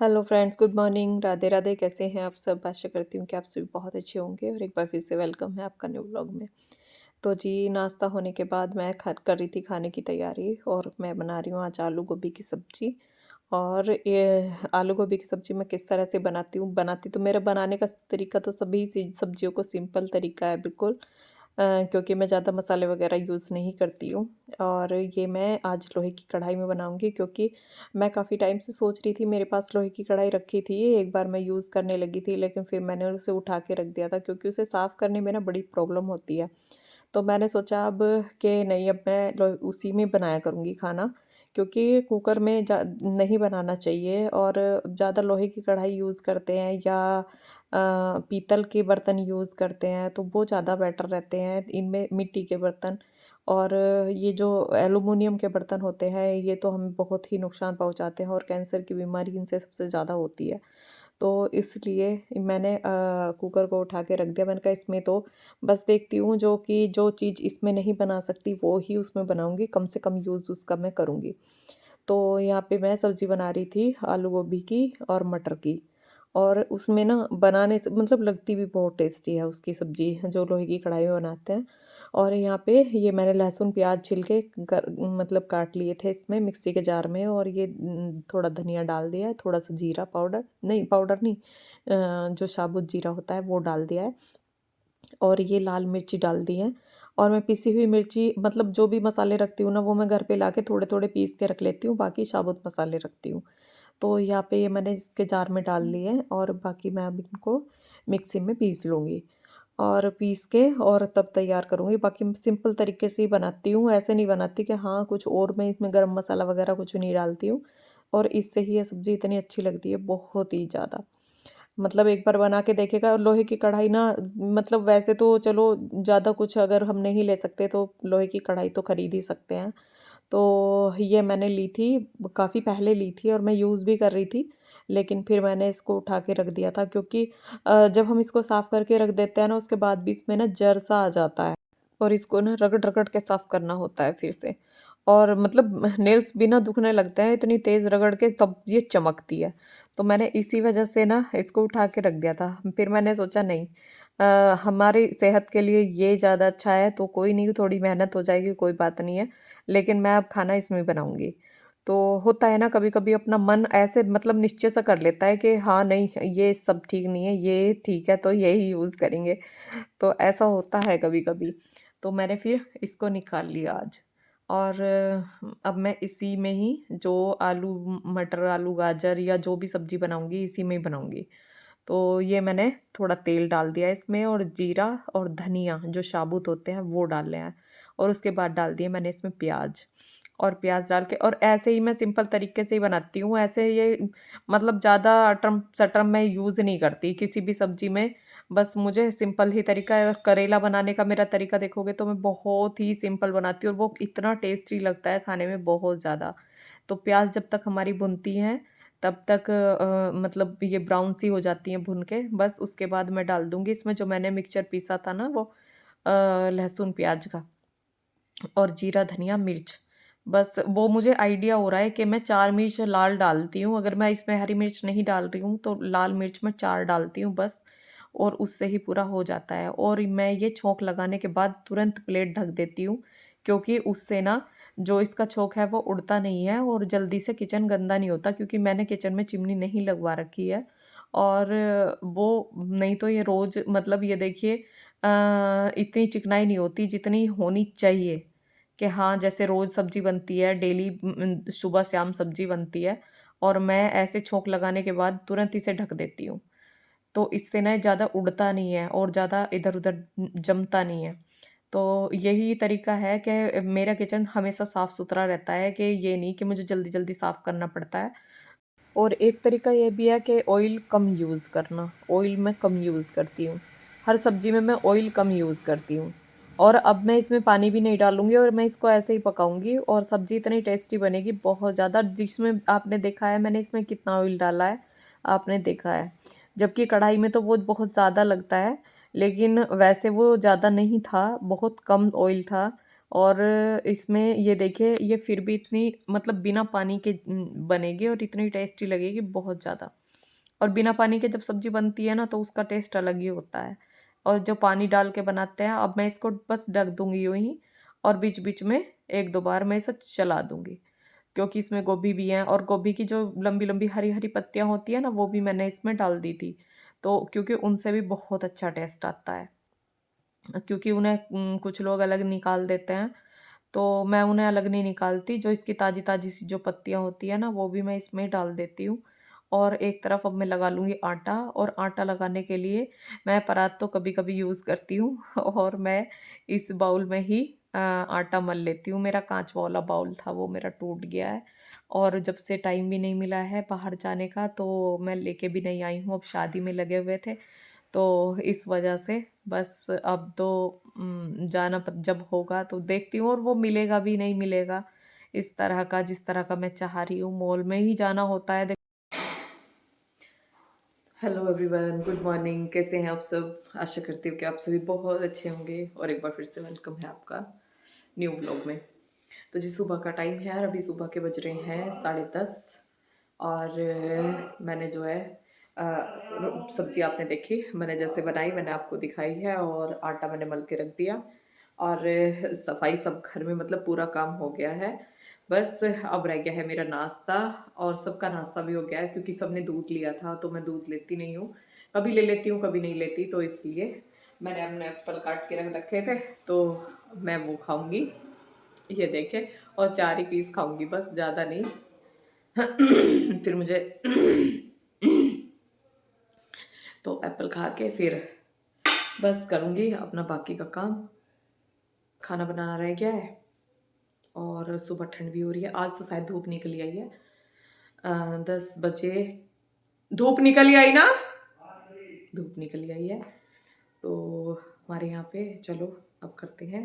Hello friends, good morning, Radhe Radhe. कैसे हैं आप सब? आशा करती हूँ कि आप सभी बहुत अच्छे होंगे और एक बार फिर से वेलकम है आपका न्यू व्लॉग में। तो जी, नाश्ता होने के बाद मैं खा कर रही थी खाने की तैयारी और मैं बना रही हूँ आज आलू गोभी की सब्ज़ी। और ये आलू गोभी की सब्ज़ी मैं किस तरह से बनाती तो मेरा बनाने का तरीका तो सभी सब्जियों को सिंपल तरीका है बिल्कुल। क्योंकि मैं ज़्यादा मसाले वगैरह यूज़ नहीं करती हूँ। और ये मैं आज लोहे की कढ़ाई में बनाऊँगी, क्योंकि मैं काफ़ी टाइम से सोच रही थी, मेरे पास लोहे की कढ़ाई रखी थी, एक बार मैं यूज़ करने लगी थी, लेकिन फिर मैंने उसे उठा के रख दिया था क्योंकि उसे साफ़ करने में ना बड़ी प्रॉब्लम होती है। तो मैंने सोचा अब कि नहीं, अब मैं लो उसी में बनाया करूँगी खाना, क्योंकि कुकर में जा नहीं बनाना चाहिए। और ज़्यादा लोहे की कढ़ाई यूज़ करते हैं या पीतल के बर्तन यूज़ करते हैं तो वो ज़्यादा बेटर रहते हैं, इनमें मिट्टी के बर्तन। और ये जो एलुमिनियम के बर्तन होते हैं, ये तो हमें बहुत ही नुकसान पहुँचाते हैं और कैंसर की बीमारी इनसे सबसे ज़्यादा होती है। तो इसलिए मैंने कुकर को उठा के रख दिया। मैंने कहा इसमें तो बस देखती हूँ जो चीज़ इसमें नहीं बना सकती वो ही उसमें बनाऊँगी, कम से कम यूज़ उसका मैं करूँगी। तो यहाँ पे मैं सब्ज़ी बना रही थी आलू गोभी की और मटर की। और उसमें ना बनाने से मतलब लगती भी बहुत टेस्टी है उसकी सब्ज़ी, जो लोहे की कढ़ाई में बनाते हैं। और यहाँ पे ये मैंने लहसुन प्याज छिल के मतलब काट लिए थे इसमें मिक्सी के जार में। और ये थोड़ा धनिया डाल दिया है, थोड़ा सा जीरा पाउडर, नहीं पाउडर नहीं, जो साबुत जीरा होता है वो डाल दिया है। और ये लाल मिर्ची डाल दी है। और मैं पिसी हुई मिर्ची, मतलब जो भी मसाले रखती हूँ ना, वो मैं घर पे लाके थोड़े थोड़े पीस के रख लेती हूँ, बाकी साबुत मसाले रखती हूँ। तो यहाँ पे ये मैंने इसके जार में डाल लिए हैं और बाकी मैं अब इनको मिक्सी में पीस लूँगी। और पीस के और तब तैयार करूँगी। बाकी मैं सिंपल तरीके से ही बनाती हूँ, ऐसे नहीं बनाती कि हाँ कुछ और, मैं इसमें गरम मसाला वगैरह कुछ नहीं डालती हूँ। और इससे ही ये सब्ज़ी इतनी अच्छी लगती है, बहुत ही ज़्यादा। मतलब एक बार बना के देखेगा। और लोहे की कढ़ाई ना, मतलब वैसे तो चलो ज़्यादा कुछ अगर हम नहीं ले सकते तो लोहे की कढ़ाई तो खरीद ही सकते हैं। तो ये मैंने ली थी, काफ़ी पहले ली थी और मैं यूज़ भी कर रही थी। लेकिन फिर मैंने इसको उठा के रख दिया था, क्योंकि जब हम इसको साफ़ करके रख देते हैं ना, उसके बाद भी इसमें ना जर सा आ जाता है। और इसको ना रगड़-रगड़ के साफ़ करना होता है फिर से। और मतलब नेल्स भी ना दुखने लगते हैं, इतनी तेज़ रगड़ के तब ये चमकती है। तो मैंने इसी वजह से ना इसको उठा के रख दिया था। फिर मैंने सोचा नहीं, हमारी सेहत के लिए ये ज़्यादा अच्छा है, तो कोई नहीं, थोड़ी मेहनत हो जाएगी, कोई बात नहीं है। लेकिन मैं अब खाना इसमें बनाऊँगी। तो होता है ना कभी-कभी अपना मन ऐसे मतलब निश्चय सा कर लेता है कि हाँ, नहीं ये सब ठीक नहीं है, ये ठीक है तो यही यूज़ करेंगे। तो ऐसा होता है कभी-कभी। तो मैंने फिर इसको निकाल लिया आज। और अब मैं इसी में ही जो आलू मटर, आलू गाजर या जो भी सब्ज़ी बनाऊँगी इसी में ही बनाऊँगी। तो ये मैंने थोड़ा तेल डाल दिया इसमें और जीरा और धनिया जो साबुत होते हैं वो डाले हैं। और उसके बाद डाल दिए मैंने इसमें प्याज। और प्याज डाल के और ऐसे ही मैं सिंपल तरीके से ही बनाती हूँ। ऐसे ये मतलब ज़्यादा अटरम-सटरम मैं यूज़ नहीं करती किसी भी सब्ज़ी में। बस मुझे सिंपल ही तरीका है। और करेला बनाने का मेरा तरीका देखोगे तो मैं बहुत ही सिंपल बनाती हूँ और वो इतना टेस्टी लगता है खाने में, बहुत ज़्यादा। तो प्याज़ जब तक हमारी भुनती हैं तब तक मतलब ये ब्राउन सी हो जाती हैं भुन के, बस उसके बाद मैं डाल दूँगी इसमें जो मैंने मिक्सचर पीसा था ना वो लहसुन प्याज का और जीरा, धनिया, मिर्च। बस वो मुझे आइडिया हो रहा है कि मैं 4 मिर्च लाल डालती हूँ, अगर मैं इसमें हरी मिर्च नहीं डाल रही हूँ तो लाल मिर्च मैं 4 डालती हूँ बस। और उससे ही पूरा हो जाता है। और मैं ये छौंक लगाने के बाद तुरंत प्लेट ढक देती हूँ, क्योंकि उससे ना जो इसका छौंक है वो उड़ता नहीं है और जल्दी से किचन गंदा नहीं होता, क्योंकि मैंने किचन में चिमनी नहीं लगवा रखी है। और वो नहीं तो ये रोज़ मतलब ये देखिए इतनी चिकनाई नहीं होती जितनी होनी चाहिए। कि हाँ, जैसे रोज़ सब्ज़ी बनती है, डेली सुबह शाम सब्ज़ी बनती है और मैं ऐसे छौंक लगाने के बाद तुरंत इसे ढक देती हूँ। तो इससे ना ज़्यादा उड़ता नहीं है और ज़्यादा इधर-उधर जमता नहीं है। तो यही तरीका है कि मेरा किचन हमेशा साफ़-सुथरा रहता है, कि ये नहीं कि मुझे जल्दी-जल्दी साफ़ करना पड़ता है। और एक तरीका ये भी है कि ऑयल कम यूज़ करना, ऑयल मैं कम यूज़ करती हूँ। हर सब्ज़ी में मैं ऑयल कम यूज़ करती हूँ। और अब मैं इसमें पानी भी नहीं डालूँगी और मैं इसको ऐसे ही पकाऊँगी और सब्ज़ी इतनी टेस्टी बनेगी, बहुत ज़्यादा। जिसमें आपने देखा है मैंने इसमें कितना ऑयल डाला है, आपने देखा है। जबकि कढ़ाई में तो वो बहुत ज़्यादा लगता है, लेकिन वैसे वो ज़्यादा नहीं था, बहुत कम ऑयल था। और इसमें ये देखिए, ये फिर भी इतनी मतलब बिना पानी के बनेगी और इतनी टेस्टी लगेगी बहुत ज़्यादा। और बिना पानी के जब सब्ज़ी बनती है ना तो उसका टेस्ट अलग ही होता है। और जो पानी डाल के बनाते हैं, अब मैं इसको बस ढक दूँगी यूँ ही, और बीच-बीच में 1-2 बार मैं इसे चला दूँगी। क्योंकि इसमें गोभी भी है और गोभी की जो लंबी-लंबी हरी-हरी पत्तियाँ होती हैं ना, वो भी मैंने इसमें डाल दी थी। तो क्योंकि उनसे भी बहुत अच्छा टेस्ट आता है। क्योंकि उन्हें कुछ लोग अलग निकाल देते हैं, तो मैं उन्हें अलग नहीं निकालती। जो इसकी ताज़ी-ताज़ी सी जो पत्तियाँ होती हैं ना, वो भी मैं इसमें डाल देती हूँ। और एक तरफ अब मैं लगा लूँगी आटा, और आटा लगाने के लिए मैं परात तो कभी-कभी यूज़ करती हूँ और मैं इस बाउल में ही आटा मल लेती हूँ। मेरा काँच वाला बाउल था, वो मेरा टूट गया है, और जब से टाइम भी नहीं मिला है बाहर जाने का, तो मैं लेके भी नहीं आई हूँ। अब शादी में लगे हुए थे, तो इस वजह से बस अब तो जाना जब होगा तो देखती हूँ, और वो मिलेगा भी नहीं मिलेगा इस तरह का जिस तरह का मैं चाह रही हूँ। मॉल में ही जाना होता है। Hello everyone, good morning. कैसे हैं आप सब? आशा करती हूँ कि आप सभी बहुत अच्छे होंगे, और एक बार फिर से वेलकम है आपका न्यू ब्लॉग में। तो जी, सुबह का टाइम है और अभी सुबह के बज रहे हैं 10:30, और मैंने जो है सब्जी आपने देखी, मैंने जैसे बनाई मैंने आपको दिखाई है, और आटा मैंने मल के रख दिया, और सफाई सब घर में मतलब पूरा काम हो गया है। बस अब रह गया है मेरा नाश्ता, और सबका नाश्ता भी हो गया है, क्योंकि सबने दूध लिया था तो मैं दूध लेती नहीं हूँ। कभी ले लेती हूँ कभी नहीं लेती, तो इसलिए मैंने अपने एप्पल काट के रख रखे थे, तो मैं वो खाऊंगी, ये देखे, और 4 ही पीस खाऊंगी बस, ज़्यादा नहीं। फिर मुझे तो एप्पल खा के फिर बस करूँगी अपना बाकी का काम। खाना बनाना रह गया है, और सुबह ठंड भी हो रही है। आज तो शायद धूप निकली आई है, 10 बजे धूप निकली आई ना, धूप निकली आई है। तो हमारे यहाँ पे चलो अब करते हैं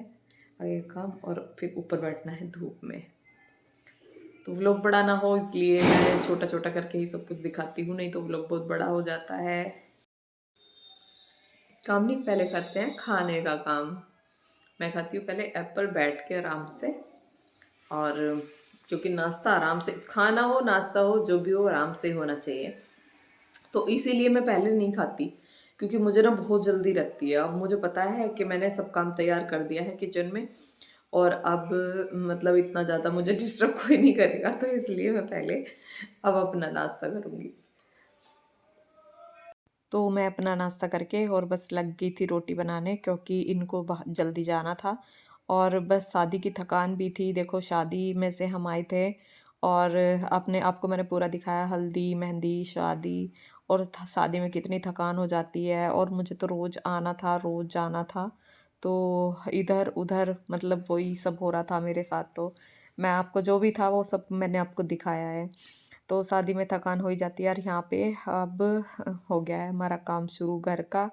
आगे काम, और फिर ऊपर बैठना है धूप में। तो व्लॉग बड़ा ना हो इसलिए मैं छोटा छोटा करके ही सब कुछ दिखाती हूँ, नहीं तो व्लॉग बहुत बड़ा हो जाता है। काम नहीं, पहले करते हैं खाने का काम। मैं खाती हूँ पहले एप्पल बैठ के आराम से, और क्योंकि नाश्ता आराम से, खाना हो नाश्ता हो जो भी हो आराम से होना चाहिए, तो इसीलिए मैं पहले नहीं खाती, क्योंकि मुझे ना बहुत जल्दी लगती है। अब मुझे पता है कि मैंने सब काम तैयार कर दिया है किचन में, और अब मतलब इतना ज़्यादा मुझे डिस्टर्ब कोई नहीं करेगा, तो इसलिए मैं पहले अब अपना नाश्ता करूँगी। तो मैं अपना नाश्ता करके और बस लग गई थी रोटी बनाने, क्योंकि इनको जल्दी जाना था, और बस शादी की थकान भी थी। देखो, शादी में से हम आए थे, और अपने आपको मैंने पूरा दिखाया, हल्दी मेहंदी शादी, और शादी में कितनी थकान हो जाती है, और मुझे तो रोज़ आना था रोज़ जाना था, तो इधर उधर मतलब वही सब हो रहा था मेरे साथ। तो मैं आपको जो भी था वो सब मैंने आपको दिखाया है। तो शादी में थकान हो ही जाती है, और यहाँ पे अब हो गया है हमारा काम शुरू घर का,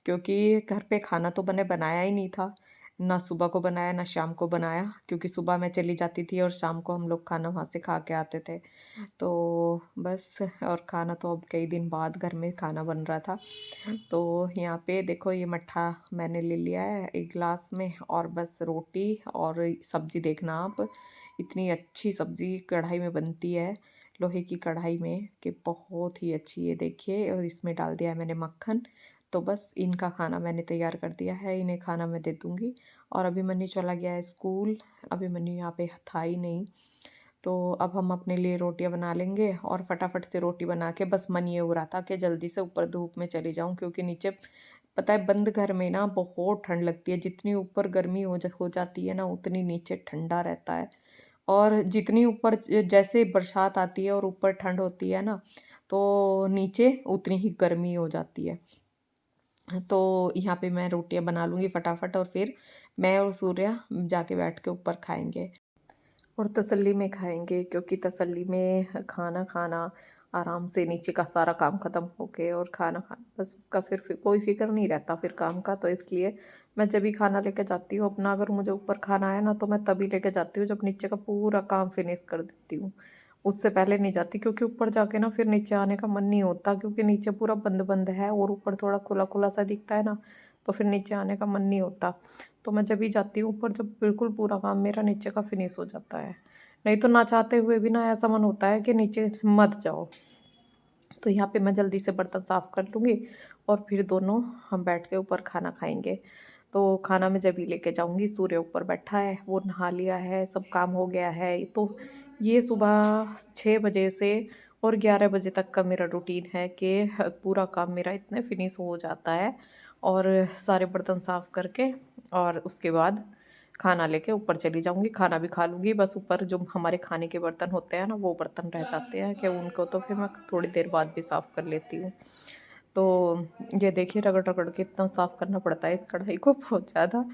क्योंकि घर पे खाना तो मैंने बनाया ही नहीं था, ना सुबह को बनाया ना शाम को बनाया, क्योंकि सुबह मैं चली जाती थी और शाम को हम लोग खाना वहाँ से खा के आते थे। तो बस, और खाना तो अब कई दिन बाद घर में खाना बन रहा था। तो यहाँ पे देखो, ये मट्ठा मैंने ले लिया है एक गिलास में, और बस रोटी और सब्जी देखना आप, इतनी अच्छी सब्जी कढ़ाई में बनती है, लोहे की कढ़ाई में, कि बहुत ही अच्छी। ये देखिए, और इसमें डाल दिया है मैंने मक्खन। तो बस इनका खाना मैंने तैयार कर दिया है, इन्हें खाना मैं दे दूँगी। और अभी मन्नी चला गया है स्कूल, अभी मन्नी यहाँ पे था ही नहीं। तो अब हम अपने लिए रोटियां बना लेंगे, और फटाफट से रोटी बना के, बस मन ये हो रहा था कि जल्दी से ऊपर धूप में चली जाऊं, क्योंकि नीचे पता है बंद घर में ना बहुत ठंड लगती है। जितनी ऊपर गर्मी हो जाती है ना, उतनी नीचे ठंडा रहता है, और जितनी ऊपर जैसे बरसात आती है और ऊपर ठंड होती है ना, तो नीचे उतनी ही गर्मी हो जाती है। तो यहाँ पे मैं रोटियां बना लूँगी फटाफट, और फिर मैं और सूर्या जाके बैठ के ऊपर खाएंगे, और तसल्ली में खाएंगे, क्योंकि तसल्ली में खाना खाना आराम से, नीचे का सारा काम ख़त्म होके और खाना खाना, बस उसका फिर कोई फिक्र नहीं रहता फिर काम का। तो इसलिए मैं जब भी खाना लेके जाती हूँ अपना, अगर मुझे ऊपर खाना है ना, तो मैं तभी लेके जाती हूँ जब नीचे का पूरा काम फिनिश कर देती हूँ। उससे पहले नहीं जाती, क्योंकि ऊपर जाके ना फिर नीचे आने का मन नहीं होता, क्योंकि नीचे पूरा बंद बंद है और ऊपर थोड़ा खुला खुला सा दिखता है ना, तो फिर नीचे आने का मन नहीं होता। तो मैं जब भी जाती हूँ ऊपर, जब बिल्कुल पूरा काम मेरा नीचे का फिनिश हो जाता है। नहीं तो ना चाहते हुए भी ना ऐसा मन होता है कि नीचे मत जाओ। तो यहाँ पे मैं जल्दी से बर्तन साफ़ कर लूँगी और फिर दोनों हम बैठ के ऊपर खाना खाएँगे। तो खाना मैं जब ही लेके जाऊँगी, सूर्य ऊपर बैठा है, वो नहा लिया है, सब काम हो गया है। तो ये सुबह 6 बजे से और 11 बजे तक का मेरा रूटीन है कि पूरा काम मेरा इतने फिनिश हो जाता है और सारे बर्तन साफ़ करके और उसके बाद खाना लेके ऊपर चली जाऊँगी, खाना भी खा लूँगी। बस ऊपर जो हमारे खाने के बर्तन होते हैं ना, वो बर्तन रह जाते हैं कि उनको तो फिर मैं थोड़ी देर बाद भी साफ़ कर लेती हूँ। तो ये देखिए रगड़-रगड़ के इतना साफ़ करना पड़ता है इस कढ़ाई को बहुत ज़्यादा।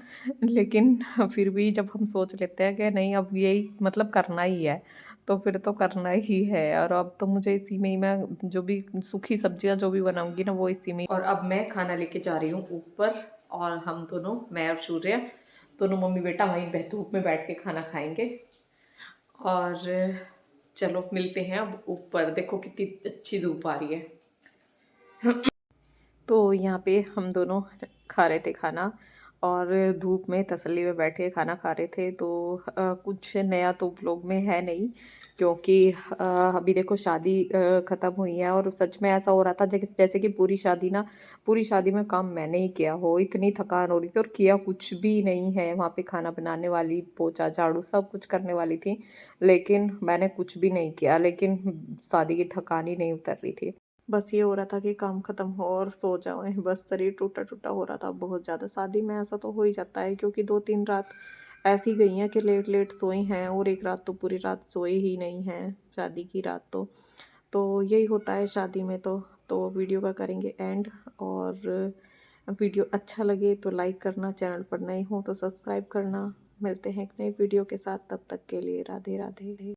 लेकिन फिर भी जब हम सोच लेते हैं कि नहीं अब यही मतलब करना ही है, तो फिर तो करना ही है और अब तो मुझे इसी में ही मैं जो भी सूखी सब्जियाँ जो भी बनाऊँगी ना वो इसी में। और अब मैं खाना लेके जा रही हूँ ऊपर और हम दोनों, मैं और सूर्य, दोनों मम्मी बेटा वहीं धूप में बैठ के खाना खाएँगे। और चलो मिलते हैं अब ऊपर, देखो कितनी अच्छी धूप आ रही है। तो यहाँ पे हम दोनों खा रहे थे खाना और धूप में तसल्ली में बैठे खाना खा रहे थे। तो कुछ नया तो व्लॉग में है नहीं, क्योंकि अभी देखो शादी ख़त्म हुई है और सच में ऐसा हो रहा था जैसे कि पूरी शादी में काम मैंने ही किया हो, इतनी थकान हो रही थी और किया कुछ भी नहीं है। वहाँ पे खाना बनाने वाली, पोछा झाड़ू सब कुछ करने वाली थी, लेकिन मैंने कुछ भी नहीं किया। लेकिन शादी की थकान ही नहीं उतर रही थी। बस ये हो रहा था कि काम ख़त्म हो और सो जाएँ, बस शरीर टूटा-टूटा हो रहा था बहुत ज़्यादा। शादी में ऐसा तो हो ही जाता है, क्योंकि 2-3 रात ऐसी गई हैं कि लेट-लेट सोई हैं और एक रात तो पूरी रात सोए ही नहीं हैं, शादी की रात तो। तो यही होता है शादी में तो। तो वीडियो का करेंगे एंड, और वीडियो अच्छा लगे तो लाइक करना, चैनल पर नए हो तो सब्सक्राइब करना। मिलते हैं एक नई वीडियो के साथ, तब तक के लिए राधे राधे।